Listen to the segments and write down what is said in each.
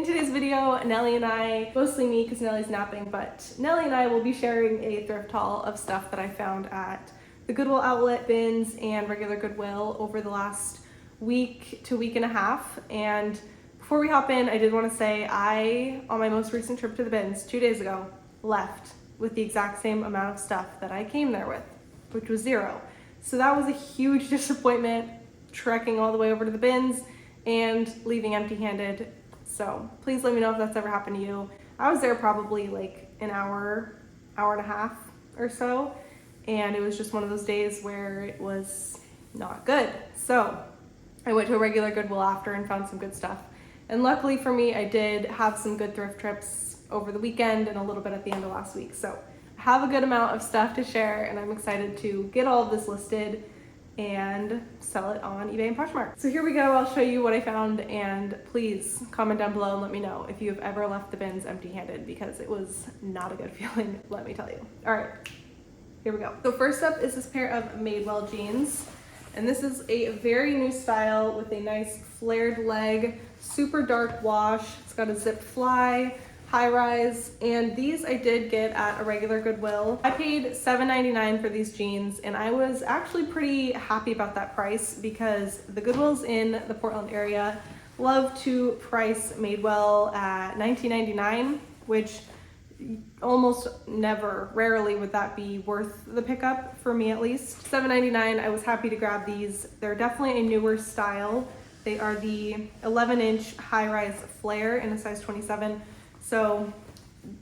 today's video, Nellie and I, mostly me because Nellie's napping, but Nellie and I will be sharing a thrift haul of stuff that I found at the Goodwill outlet bins and regular Goodwill over the last week to week and a half. And before we hop in, I did want to say on my most recent trip to the bins 2 days ago, left with the exact same amount of stuff that I came there with, which was 0. So that was a huge disappointment, trekking all the way over to the bins and leaving empty-handed. So please let me know if that's ever happened to you. I was there probably like an hour and a half or so, and it was just one of those days where it was not good. So I went to a regular Goodwill after and found some good stuff. And luckily for me, I did have some good thrift trips over the weekend and a little bit at the end of last week. So I have a good amount of stuff to share, and I'm excited to get all of this listed and sell it on eBay and Poshmark. So here we go. I'll show you what I found, and please comment down below and let me know if you've ever left the bins empty-handed, because it was not a good feeling, let me tell you. All right, here we go. So first up is this pair of Madewell jeans. And this is a very new style with a nice flared leg, super dark wash. It's got a zipped fly, high rise, and these I did get at a regular Goodwill. I paid $7.99 for these jeans, and I was actually pretty happy about that price because the Goodwills in the Portland area love to price Madewell at $19.99, which almost never, rarely would that be worth the pickup, for me at least. $7.99, I was happy to grab these. They're definitely a newer style. They are the 11-inch high-rise flare in a size 27. So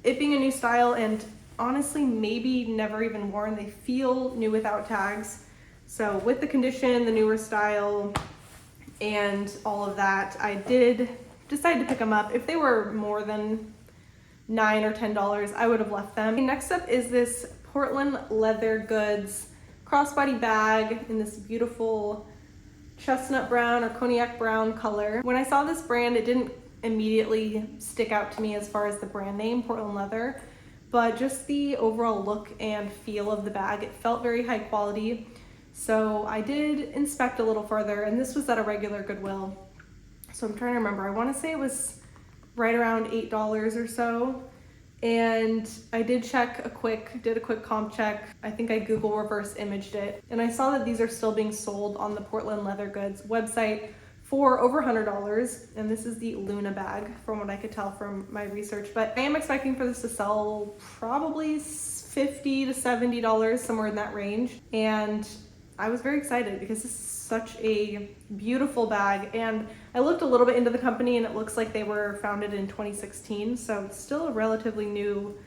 it being a new style, and honestly maybe never even worn, they feel new without tags. So with the condition, the newer style, and all of that, I did decide to pick them up. If they were more than $9 or $10, I would have left them. Next up is this Portland Leather Goods crossbody bag in this beautiful chestnut brown or cognac brown color. When I saw this brand, it didn't immediately stick out to me as far as the brand name, Portland Leather, but just the overall look and feel of the bag. It felt very high quality. So I did inspect a little further, and this was at a regular Goodwill. So I'm trying to remember, I want to say it was right around $8 or so. And I did did a quick comp check. I think I Google reverse imaged it, and I saw that these are still being sold on the Portland Leather Goods website for over $100, and this is the Luna bag from what I could tell from my research. But I am expecting for this to sell probably $50 to $70, somewhere in that range. And I was very excited because this is such a beautiful bag, and I looked a little bit into the company, and it looks like they were founded in 2016, so it's still a relatively new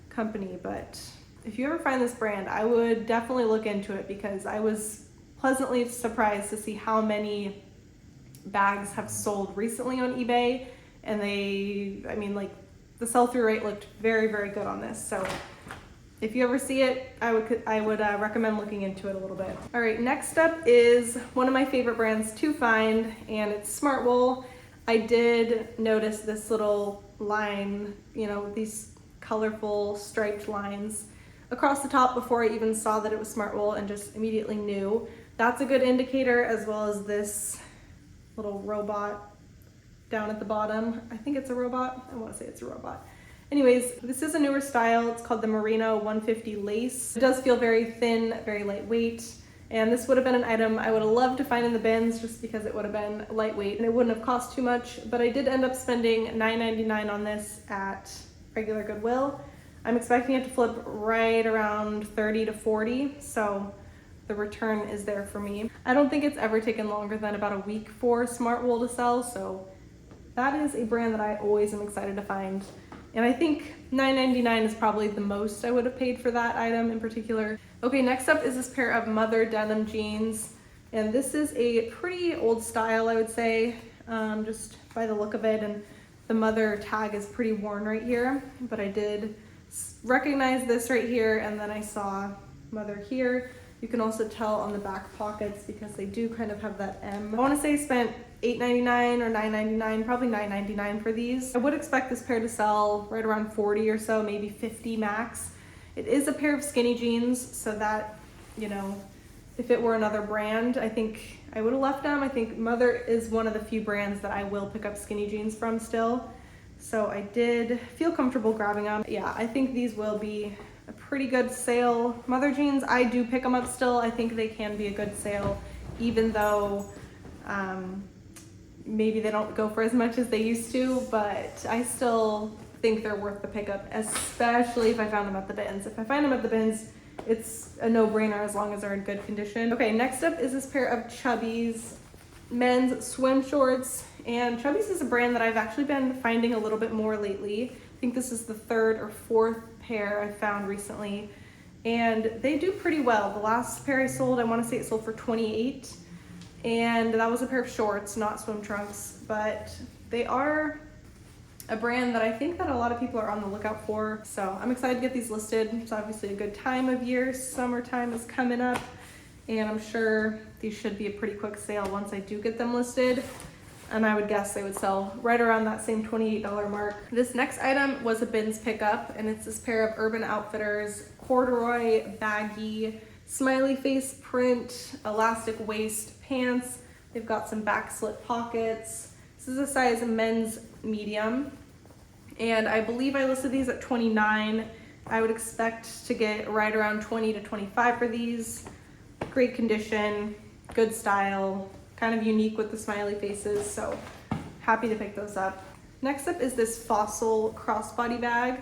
company. But if you ever find this brand, I would definitely look into it, because I was pleasantly surprised to see how many bags have sold recently on eBay, and the sell-through rate looked very, very good on this. So if you ever see it, I would recommend looking into it a little bit. All right, next up is one of my favorite brands to find, and it's Smartwool. I did notice this little line, these colorful striped lines across the top before I even saw that it was Smartwool, and just immediately knew. That's a good indicator, as well as this little robot down at the bottom. I think it's a robot. I want to say it's a robot. Anyways, this is a newer style. It's called the Merino 150 Lace. It does feel very thin, very lightweight, and this would have been an item I would have loved to find in the bins, just because it would have been lightweight and it wouldn't have cost too much. But I did end up spending $9.99 on this at regular Goodwill. I'm expecting it to flip right around 30 to 40, so the return is there for me. I don't think it's ever taken longer than about a week for Smartwool to sell, so that is a brand that I always am excited to find. And I think $9.99 is probably the most I would have paid for that item in particular. Okay, next up is this pair of Mother denim jeans. And this is a pretty old style, I would say, just by the look of it. And the Mother tag is pretty worn right here, but I did recognize this right here, and then I saw Mother here. You can also tell on the back pockets, because they do kind of have that M. I want to say I spent $8.99 or $9.99, probably $9.99 for these. I would expect this pair to sell right around 40 or so, maybe 50 max. It is a pair of skinny jeans, so that, if it were another brand, I think I would have left them. I think Mother is one of the few brands that I will pick up skinny jeans from still. So I did feel comfortable grabbing them. Yeah, I think these will be a pretty good sale. Mother jeans, I do pick them up still. I think they can be a good sale, even though maybe they don't go for as much as they used to, but I still think they're worth the pickup, especially if I found them at the bins. If I find them at the bins, it's a no-brainer as long as they're in good condition. Okay, next up is this pair of Chubbies men's swim shorts. And Chubbies is a brand that I've actually been finding a little bit more lately. I think this is the third or fourth pair I found recently. And they do pretty well. The last pair I sold, I want to say it sold for $28. And that was a pair of shorts, not swim trunks. But they are a brand that I think that a lot of people are on the lookout for. So I'm excited to get these listed. It's obviously a good time of year. Summertime is coming up. And I'm sure these should be a pretty quick sale once I do get them listed. And I would guess they would sell right around that same $28 mark. This next item was a bins pickup, and it's this pair of Urban Outfitters corduroy baggy smiley face print elastic waist pants. They've got some back slit pockets. This is a size men's medium, and I believe I listed these at $29. I would expect to get right around $20 to $25 for these. Great condition, good style, kind of unique with the smiley faces, so happy to pick those up. Next up is this Fossil crossbody bag,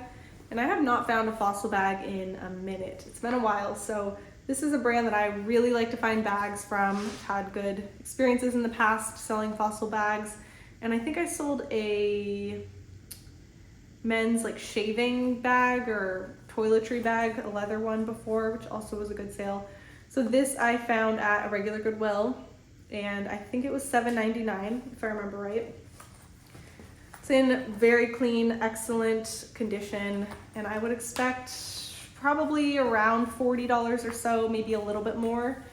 and I have not found a Fossil bag in a minute. It's been a while, so this is a brand that I really like to find bags from. I've had good experiences in the past selling Fossil bags, and I think I sold a men's like shaving bag or toiletry bag, a leather one before, which also was a good sale. So this I found at a regular Goodwill, and I think it was $7.99 if I remember right. It's in very clean, excellent condition, and I would expect probably around $40 or so, maybe a little bit more,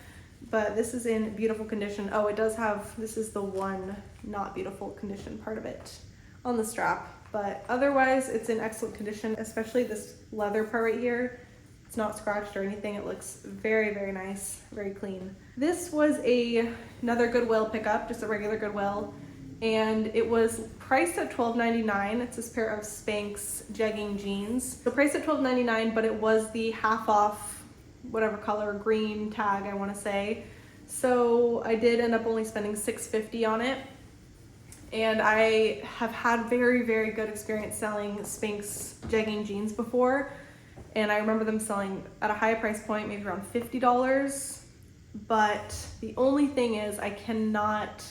but this is in beautiful condition. Oh, it does have, this is the one not beautiful condition part of it on the strap, but otherwise it's in excellent condition, especially this leather part right here. It's not scratched or anything. It looks very, very nice, very clean. This was another Goodwill pickup, just a regular Goodwill, and it was priced at $12.99. It's this pair of Spanx jegging jeans. So priced at $12.99, but it was the half off, whatever color, green tag I want to say. So I did end up only spending $6.50 on it. And I have had very, very good experience selling Spanx jegging jeans before. And I remember them selling at a high price point, maybe around $50. But the only thing is I cannot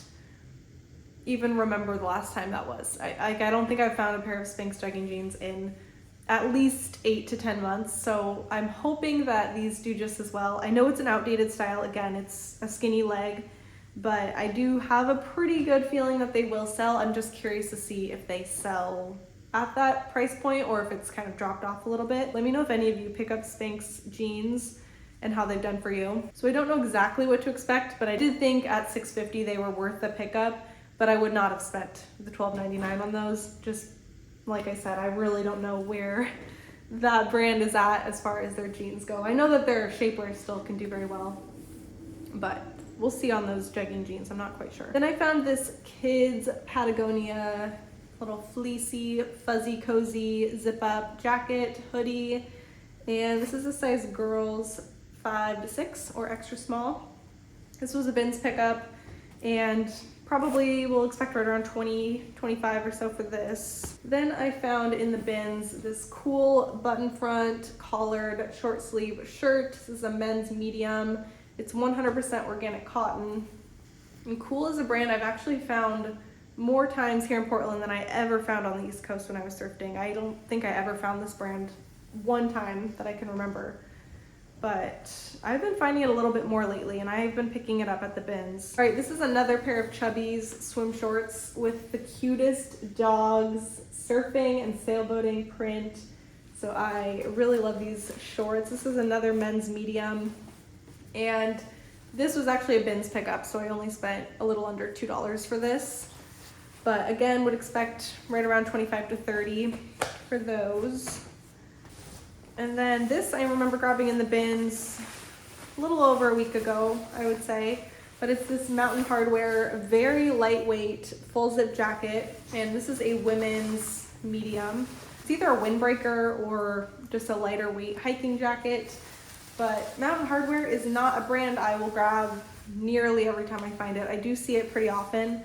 even remember the last time that was. I don't think I've found a pair of Spanx jegging jeans in at least 8 to 10 months. So I'm hoping that these do just as well. I know it's an outdated style. Again, it's a skinny leg, but I do have a pretty good feeling that they will sell. I'm just curious to see if they sell at that price point or if it's kind of dropped off a little bit. Let me know if any of you pick up Spanx jeans and how they've done for you. So I don't know exactly what to expect, but I did think at $6.50 they were worth the pickup, but I would not have spent the $12.99 on those. Just like I said, I really don't know where that brand is at as far as their jeans go. I know that their shapewear still can do very well, but we'll see on those jegging jeans. I'm not quite sure. Then I found this kids Patagonia little fleecy, fuzzy, cozy zip up jacket, hoodie. And this is a size girls 5 to 6 or extra small. This was a bins pickup and probably we'll expect right around $20, $25 or so for this. Then I found in the bins this cool button front collared short sleeve shirt. This is a men's medium. It's 100% organic cotton. And Cool is a brand I've actually found more times here in Portland than I ever found on the East Coast when I was thrifting. I don't think I ever found this brand one time that I can remember, but I've been finding it a little bit more lately and I've been picking it up at the bins. All right, this is another pair of Chubbies swim shorts with the cutest dogs, surfing and sailboating print. So I really love these shorts. This is another men's medium, and this was actually a bins pickup, so I only spent a little under $2 for this. But again, would expect right around $25 to $30 for those. And then this I remember grabbing in the bins a little over a week ago, I would say. But it's this Mountain Hardwear, very lightweight, full zip jacket. And this is a women's medium. It's either a windbreaker or just a lighter weight hiking jacket, but Mountain Hardwear is not a brand I will grab nearly every time I find it. I do see it pretty often,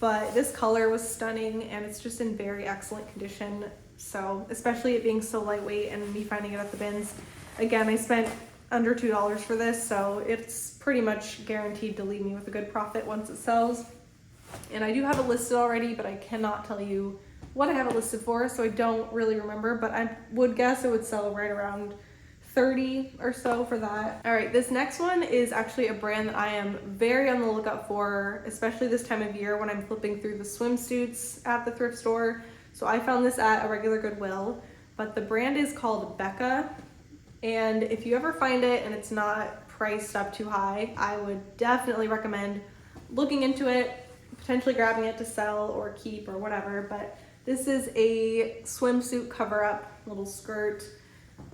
but this color was stunning and it's just in very excellent condition. So especially it being so lightweight and me finding it at the bins. Again, I spent under $2 for this, so it's pretty much guaranteed to leave me with a good profit once it sells. And I do have it listed already, but I cannot tell you what I have it listed for, so I don't really remember, but I would guess it would sell right around 30 or so for that. All right, this next one is actually a brand that I am very on the lookout for, especially this time of year when I'm flipping through the swimsuits at the thrift store. So I found this at a regular Goodwill, but the brand is called Becca. And if you ever find it and it's not priced up too high, I would definitely recommend looking into it, potentially grabbing it to sell or keep or whatever. But this is a swimsuit cover-up little skirt.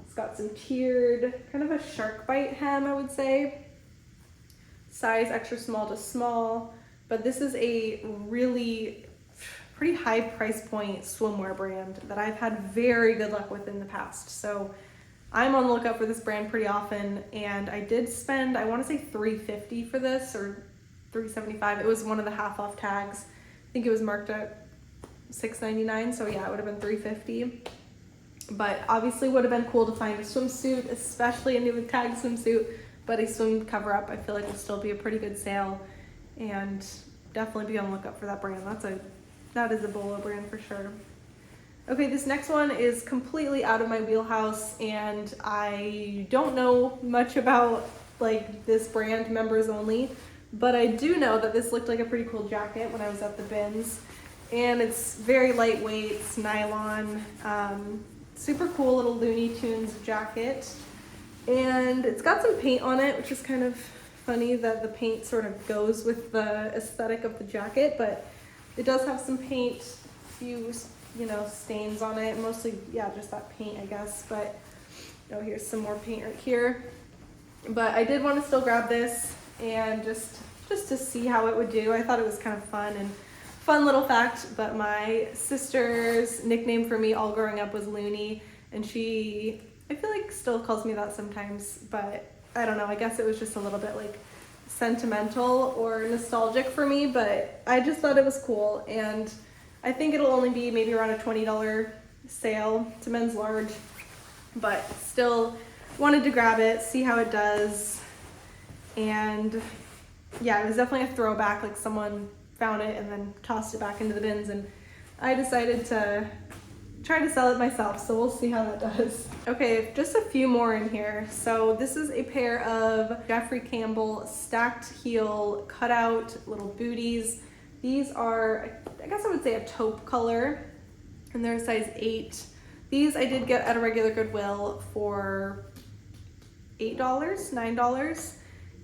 It's got some tiered, kind of a shark bite hem, I would say. Size extra small to small. But this is a really pretty high price point swimwear brand that I've had very good luck with in the past. So I'm on the lookout for this brand pretty often, and I did spend, I want to say $3.50 for this, or $3.75. It was one of the half off tags. I think it was marked at $6.99, so yeah, it would have been $3.50. But obviously would have been cool to find a swimsuit, especially a new tag swimsuit, but a swim cover up I feel like will still be a pretty good sale, and definitely be on the lookout for that brand. That is a Bolo brand for sure. Okay, this next one is completely out of my wheelhouse, and I don't know much about like this brand, members only, but I do know that this looked like a pretty cool jacket when I was at the bins, and it's very lightweight, it's nylon, super cool little Looney Tunes jacket, and it's got some paint on it, which is kind of funny that the paint sort of goes with the aesthetic of the jacket, but it does have some paint, few stains on it, mostly, yeah, just that paint, I guess, but here's some more paint right here. But I did want to still grab this and just to see how it would do. I thought it was kind of fun little fact, but my sister's nickname for me all growing up was Looney, and she, I feel like, still calls me that sometimes, but I don't know, I guess it was just a little bit like sentimental or nostalgic for me, but I just thought it was cool, and I think it'll only be maybe around a $20 sale. It's a men's large, but still wanted to grab it, see how it does. And yeah, it was definitely a throwback, like someone found it and then tossed it back into the bins, and I decided to try to sell it myself, so we'll see how that does. Okay, just a few more in here. So this is a pair of Jeffrey Campbell stacked heel cutout little booties. These are, I guess I would say, a taupe color, and they're a size 8. These I did get at a regular Goodwill for $8, $9,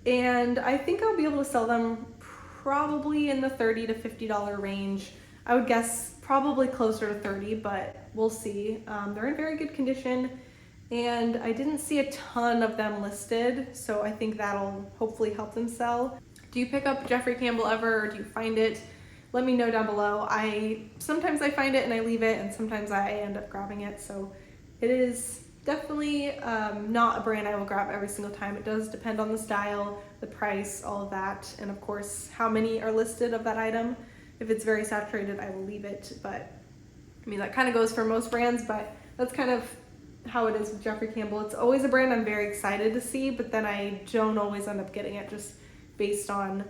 and I think I'll be able to sell them probably in the $30 to $50 range. I would guess probably closer to 30, but we'll see. They're in very good condition, and I didn't see a ton of them listed, so I think that'll hopefully help them sell. Do you pick up Jeffrey Campbell ever, or do you find it? Let me know down below. Sometimes I find it and I leave it, and sometimes I end up grabbing it, so it is definitely not a brand I will grab every single time. It does depend on the style, the price, all of that, and of course how many are listed of that item. If it's very saturated, I will leave it, but I mean, that kind of goes for most brands, but that's kind of how it is with Jeffrey Campbell. It's always a brand I'm very excited to see, but then I don't always end up getting it just based on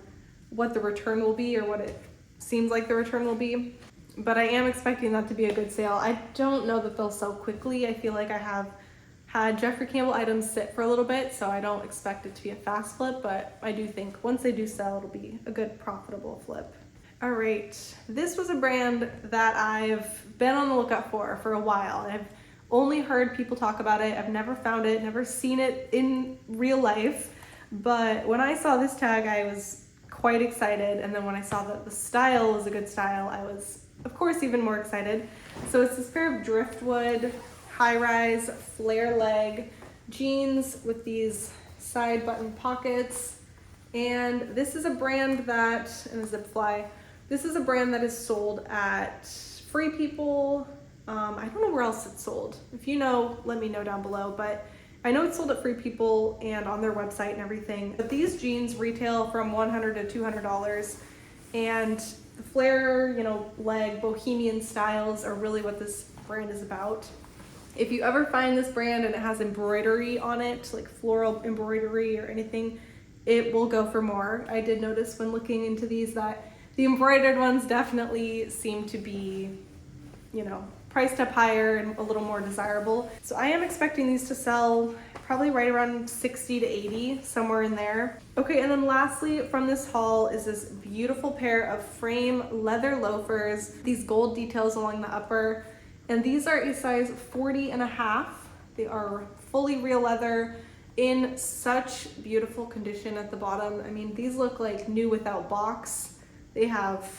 what the return will be or what it seems like the return will be. But I am expecting that to be a good sale. I don't know that they'll sell quickly. I feel like I have had Jeffrey Campbell items sit for a little bit, so I don't expect it to be a fast flip, but I do think once they do sell, it'll be a good profitable flip. All right, this was a brand that I've been on the lookout for a while. I've only heard people talk about it. I've never found it, never seen it in real life. But when I saw this tag, I was quite excited. And then when I saw that the style was a good style, I was, of course, even more excited. So it's this pair of driftwood, high-rise, flare leg jeans with these side button pockets. And this is a brand that, and a zip fly, this is a brand that is sold at Free People, else it's sold. If you know, let me know down below, but I know it's sold at Free People and on their website and everything. But these jeans retail from $100 to $200, and the flare, you know, leg bohemian styles are really what this brand is about. If you ever find this brand and it has embroidery on it, like floral embroidery or anything, it will go for more. I did notice when looking into these that the embroidered ones definitely seem to be, you know, priced up higher and a little more desirable. So I am expecting these to sell probably right around 60 to 80, somewhere in there. Okay, and then lastly from this haul is this beautiful pair of frame leather loafers, these gold details along the upper, and these are a size 40.5. They are fully real leather in such beautiful condition at the bottom. I mean, these look like new without box. They have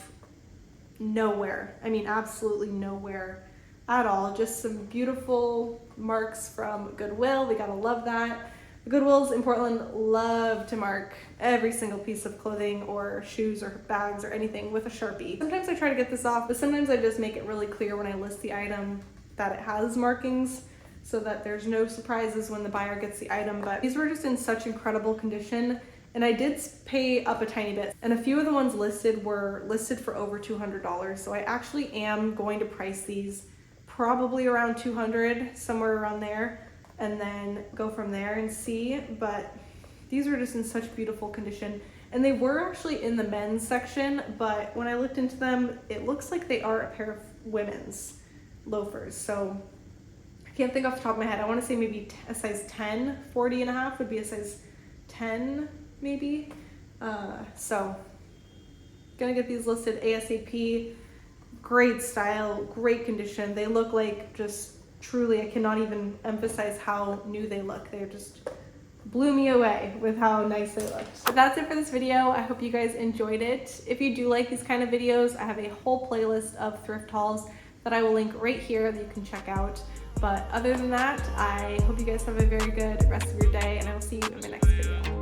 no wear. I mean, absolutely no wear at all. Just some beautiful marks from Goodwill. We gotta love that. The Goodwills in Portland love to mark every single piece of clothing or shoes or bags or anything with a Sharpie. Sometimes I try to get this off, but sometimes I just make it really clear when I list the item that it has markings so that there's no surprises when the buyer gets the item. But these were just in such incredible condition, and I did pay up a tiny bit, and a few of the ones listed were listed for over $200. So I actually am going to price these probably around $200, somewhere around there, and then go from there and see. But these were just in such beautiful condition, and they were actually in the men's section, but when I looked into them, it looks like they are a pair of women's loafers. So I can't think off the top of my head. I want to say maybe a size 10. 40.5 would be a size 10 maybe. So gonna get these listed ASAP. Great style, great condition. They look like just truly, I cannot even emphasize how new they look. They just blew me away with how nice they looked. So that's it for this video. I hope you guys enjoyed it. If you do like these kind of videos, I have a whole playlist of thrift hauls that I will link right here that you can check out. But other than that, I hope you guys have a very good rest of your day, and I will see you in my next video.